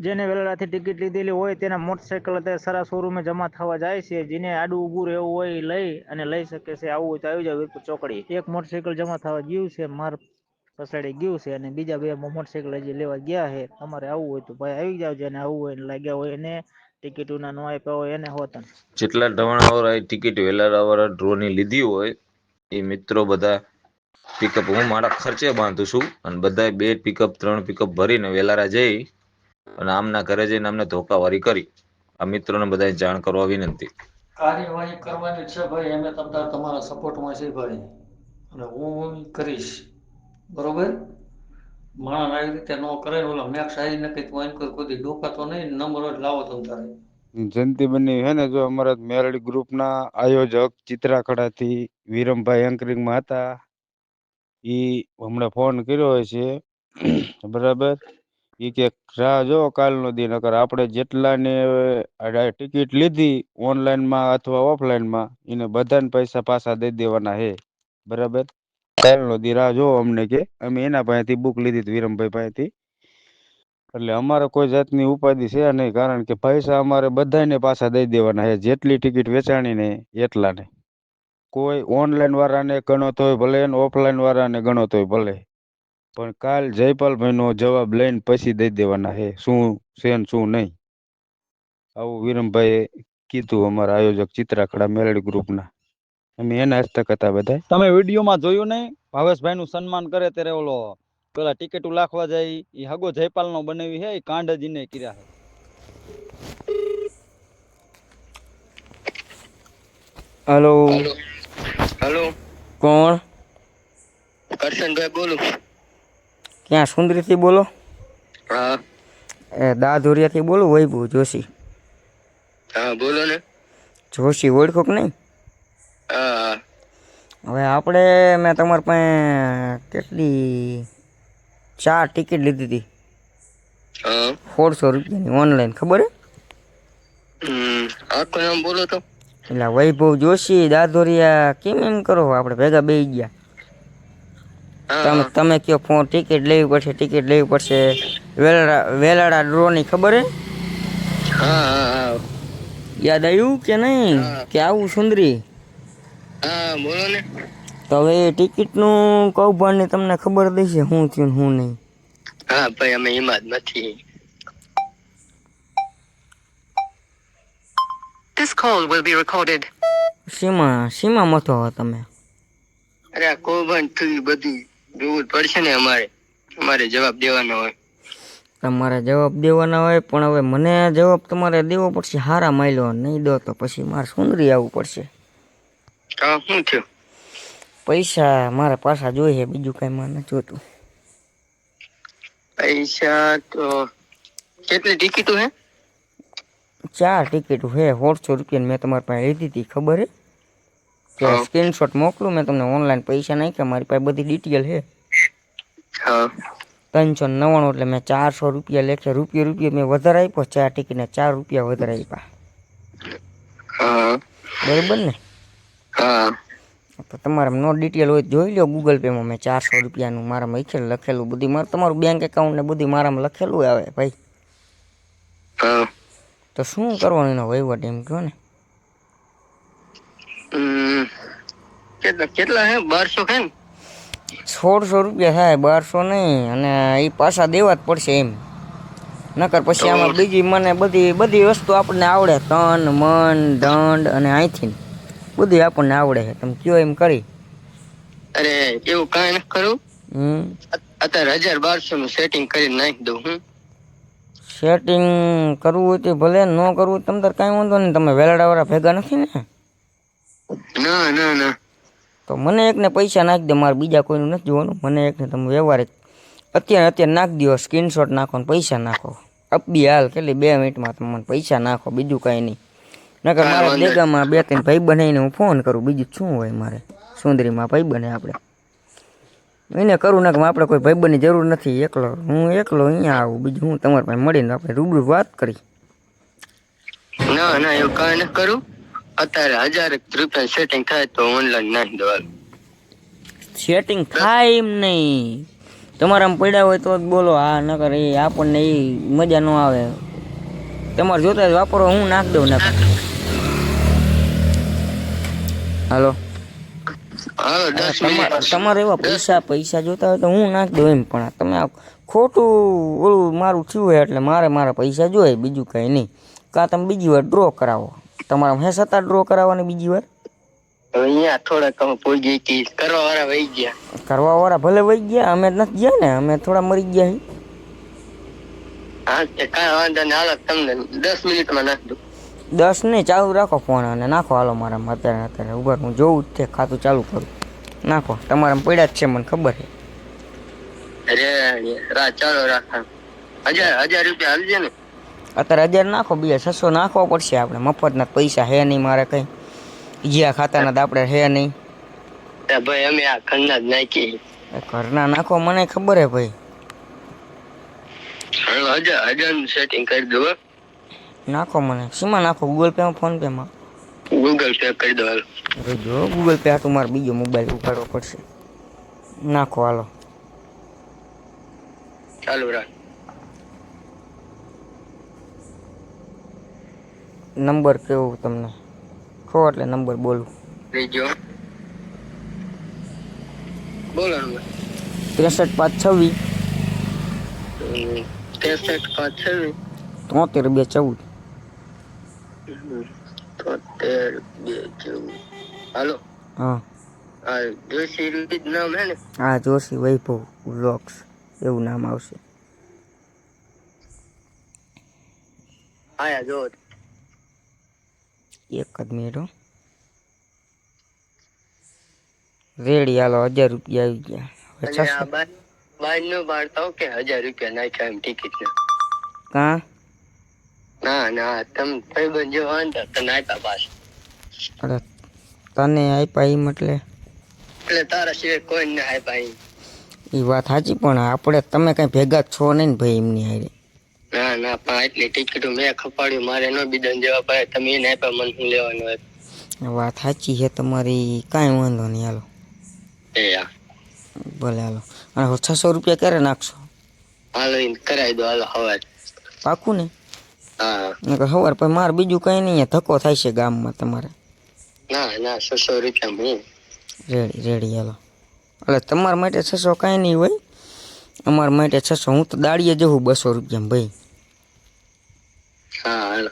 જેને વેલાથી ટિકિટ લીધેલી હોય તેના મોટરસાયકલ અત્યારે સરા શોરૂમે જમા થવા જાય છે. જેને આડું ઊભું રહેવું હોય એ લઈ અને લઈ શકે છે. આવું હોય તો આવી જાવ વીરપુર ચોકડી. એક મોટરસાયકલ જમા થવા ગયું છે, માર પછાડી ગયું છે અને બીજા બે મોટરસાયકલ હજી લેવા ગયા છે. તમારે આવવું હોય તો ભાઈ આવી જાવ. જેને આવવું હોય લાગ્યા હોય એને ટિકિટો ના નો આપ્યા હોય એને હોતા. જેટલા ઢવાણાવાળા ટિકિટ વેલાવાળા ડ્રોની લીધી હોય એ મિત્રો બધા પિકઅપ હું મારા ખર્ચે બાંધું છું અને બધા 2 પિકઅપ 3 પિકઅપ ભરીને વેલારા જઈ અને આમના ઘરે જઈને અમને ધોકાવારી કરી. આ મિત્રોને બધાને જાણ કરવા વિનંતી. કાર્યવાહી કરવાની છે ભાઈ, અમે તમારા સપોર્ટમાં છે ભાઈ, અને હું કરીશ. બરોબર, માણસ આવી રીતે ન કરે. ઓલા મેક્સ આવી ને કઈ વાઈન કર કોઈ ડોકાતો નહીં. નંબર જ લાવો તમે તારે. જયંતિ બની હે ને, જો અમારા મેલડી ગ્રુપના આયોજક ચિત્રાખડાથી વિરમભાઈ એન્કરિંગમાં હતા. ઈ હમણાં ફોન કર્યો છે બરાબર. ઈ કે રાહ જો કાલનો દી, નકર આપણે જેટલાને ટિકિટ લીધી ઓનલાઈનમાં અથવા ઓફલાઈનમાં એને બધાને પૈસા પાછા દઈ દેવાના હે. બરાબર, કાલનો દી રાહ જો અમને કે અમે એના પાસેથી બુક લીધી હતી વિરમભાઈ પાસેથી. એટલે અમારે કોઈ જાતની ઉપાધિ છે નહીં, કારણ કે પૈસા અમારે બધાને પાછા દઈ દેવાના છે. જેટલી ટિકિટ વેચાણી ને એટલાને. કોઈ ઓનલાઈન વાળાને ગણો તોય ભલે ને ઓફલાઈન વાળાને ગણો તોય ભલે, પણ કાલ જયપાલભાઈનો જવાબ લઈને પછી દઈ દેવાના છે શું છે ને શું નહીં. આવું વિરમભાઈએ કીધું અમારા આયોજક ચિત્રાખડા મેલડી ગ્રુપના. અમે એના હસ્તક હતા બધા. તમે વિડીયોમાં જોયું નહીં? ભાવેશભાઈ નું સન્માન કરે ત્યારે ઓલો પેલા ટિકિટ લાખવા જાય એ હગો જયપાલ નો બનાવી છે, એ કાંડજીને કર્યા છે. हेलो हेलो हेलो कौन? करशन भाई बोलो। क्या सुंदरी थी बोलो? हाँ दादुरिया थी बोलो, वैभव जोशी। हाँ बोलो ने। જોશી ઓળખો કે નહીં? હા હવે આપણે મેં તમારી પાસે કેટલી 4 ટિકિટ લીધી હતી હા 1,400 રૂપિયાની ઓનલાઈન, ખબર હે? આખું નામ બોલો તો. એટલે વૈભવ જોશી દાદોરિયા. કેમ એમ કરો? આપણે ભેગા બેસી ગયા. તમે કયો ફોન ટિકિટ લેવી પડશે, ટિકિટ લેવી પડશે. વેલાડા ડ્રોની ખબર હે? હા હા યાદ આવ્યું કે નહીં? કે આવું સુંદરી? હા બોલો ને. તો હવે ટિકિટનું કૌભાંડની તમને ખબર દઈશે શું થયું ને શું નહીં. હા ભાઈ અમે એમાં જ નથી. This call will be recorded. સીમા મથો હો તમે? અરે આ કૌભાંડ થયું બધું જોવું જ પડશે ને. અમારે જવાબ દેવાનો હોય. તમારે જવાબ દેવાના હોય, પણ હવે મને જવાબ તમારે દેવો પડશે હારા માયલો. નહીં દો તો પછી મારે સુંદરી આવવું પડશે. હા શું થયું? પૈસા મારા પાછા જોઈએ, બીજું કઈ મારે નથી જોતું. પૈસા તો કેટલી ટિકિટો હે? 4 ટિકિટ હે 1,400 રૂપિયાની. મેં તમારી પાસે લીધી હતી, ખબર હે? કે સ્ક્રીનશોટ મોકલું મેં તમને? ઓનલાઈન પૈસા નાખ્યા, મારી પાસે બધી ડિટેલ હે. હા 399, એટલે મેં 400 રૂપિયા લેખે રૂપિયા મેં વધારે આપ્યો. 4 ટિકિટને 4 રૂપિયા વધારે આપ્યા. હા બરોબર ને? હા તો તમારે નો ડિટેલ હોય જોઈ લો ગૂગલ પેમાં. મેં 400 રૂપિયાનું મારામાં લખેલું બધી, મારે તમારું બેંક એકાઉન્ટ ને બધી મારામાં લખેલું આવે ભાઈ. હા તો શું કરવાનું એનો વહીવટ એમ કહો ને? કેટલા હે? 1200 હે ને? 1,600 રૂપિયા થાય, 1200 નહીં. અને એ પાછા દેવા જ પડશે એમ, નકર પછી આમાં બીજી મને બધી વસ્તુ આપણને આવડે. તન મન દંડ અને અહીંથી બધું આપણને આવડે છે. તમે કયો એમ કરી. અરે એવું કાંઈ નથી કરું. અત્યારે 1200 નું સેટિંગ કરીને નાખી દઉં. સેટિંગ કરવું હોય તો ભલે, ન કરવું હોય તમે તાર કાંઈ વાંધો નહીં. તમે વેલાડાવાળા ભેગા નથી ને? ના ના ના. તો મને એકને પૈસા નાખી દો, મારે બીજા કોઈનું નથી જોવાનું. મને એકને તમે વ્યવહારિક અત્યારે નાખી દો, સ્ક્રીનશોટ નાખો ને પૈસા નાખો. અપબી હાલ કેટલી 2 મિનિટમાં તમે મને પૈસા નાખો, બીજું કાંઈ નહીં. નકર મારે દેગામાં 2-3 ભાઈ બનાવીને હું ફોન કરું, બીજું શું હોય મારે. સુંદરીમાં ભાઈ બને આપણે એને કરું. નાખ આપણે કોઈ ભાઈબંધની જરૂર નથી. હું એકલો અહીંયા આવું, બીજું હું તમારી પાસે મળીને આપણે રૂબરૂ વાત કરી. ના ના એવું કાંઈ નથી કરું. અત્યારે 1000 રૂપિયા સેટિંગ થાય તો ઓનલાઈન નાખી દો. સેટિંગ થાય એમ નહીં, તમારામાં પડ્યા હોય તો જ બોલો. હા નકર એ આપણને એ મજા ન આવે. તમારે જોતા જ વાપરો, હું નાખ દઉં નકર. હાલો, હાલો 10 મિનિટ તમારે એવા પૈસા જોતા હોય તો હું નાખ દઉં એમ. પણ તમે આ ખોટું ઓલું મારું થયું હોય એટલે મારા પૈસા જોઈએ, બીજું કંઈ નહીં. કાં તમે બીજી વાર ડ્રો કરાવો. તમારા હે 7 ડ્રો કરાવવાની બીજી વાર? અહીંયા થોડાક પૂજી હતી, કરવા વાળા વહી ગયા. કરવા વાળા ભલે વહી ગયા, અમે નથી ગયા ને, અમે થોડા મરી ગયા હી. હા તે કાંઈ વાંધો નહીં, હાલો તમને 10 મિનિટમાં નાખ દઉં. 10 નહીં, ચાલુ રાખો ફોન અને નાખો. હાલો મારામાં અત્યારે ઉભા હું જોઉં જ તે ખાતું ચાલુ કરું. નાખો, તમારામાં પડ્યા જ છે મને ખબર છે. અરે ચાલો રાખા. 1000 રૂપિયા હાલજે ને. અત્યારે 1000 નાખો, બીજા 600 નાખવા પડશે આપણે. મફતના પૈસા હે નહીં મારે કંઈ, જ્યાં ખાતાના તો આપણે હે નહીં. ભાઈ અમે આ ઘરના જ નાખી. ઘરના નાખો, મને ખબર હે ભાઈ. 1000 નું સેટિંગ કરી દો. નાખો મને. શીમાં નાખો? ગૂગલ પે માં, ફોન પે માં? ગૂગલ પે કરી દો. હાલો જો ગૂગલ પે હાટું મારે બીજો મોબાઈલ ઉપાડવો પડશે. નાખો હાલો. ચાલુ રાખ. નંબર કેવું તમને ખો એટલે નંબર બોલું. બીજો બોલો નંબર. 63 526 63 526 73 214. 73 214. હાલો. હા આ જોશી રૂપી નામ હે ને? હા, જોશી વૈભવ વ્લોગ્સ એવું નામ આવશે. આયા જો એક જ મિનિટ હો. રેડી, હાલો 1000 રૂપિયા આવી ગયા. હવે અને આ બાર નો પાડતા કે 1000 રૂપિયા નાખ્યા એમ ટિકિટ ના? કાં ના તમે ભાઈબંધ જેવા હતા તને આપ્યા પાસ. અરે તને આપ્યા એમ એટલે તારા સિવાય કોઈ ને આપ્યા એમ. એ વાત સાચી, પણ આપણે તમે કઈ ભેગા છો નહીં ને ભાઈ એમની હારે. ના પણ એટલી ટિકિટો મેં ખપાડ્યું, મારે નો બીજા જેવા ભાઈ તમે એને આપ્યા, મને શું લેવાનું હોય. વાત સાચી છે તમારી, કાંઈ વાંધો નહીં. હાલો ભલે હાલો. અને 600 રૂપિયા ક્યારે નાખશો? હાલો એને કરાવી દો. હાલો હવાર પાકું ને? હા સવાર પછી મારે બીજું કઈ નહીં, ધક્કો થાય છે ગામમાં તમારે. ના 600 રૂપિયા હું રેડી હાલો. એટલે તમારા માટે 600 કાંઈ નહીં હોય, અમારા માટે 600. હું તો દાડીએ જવું 200 રૂપિયા ભાઈ. હા હાલો.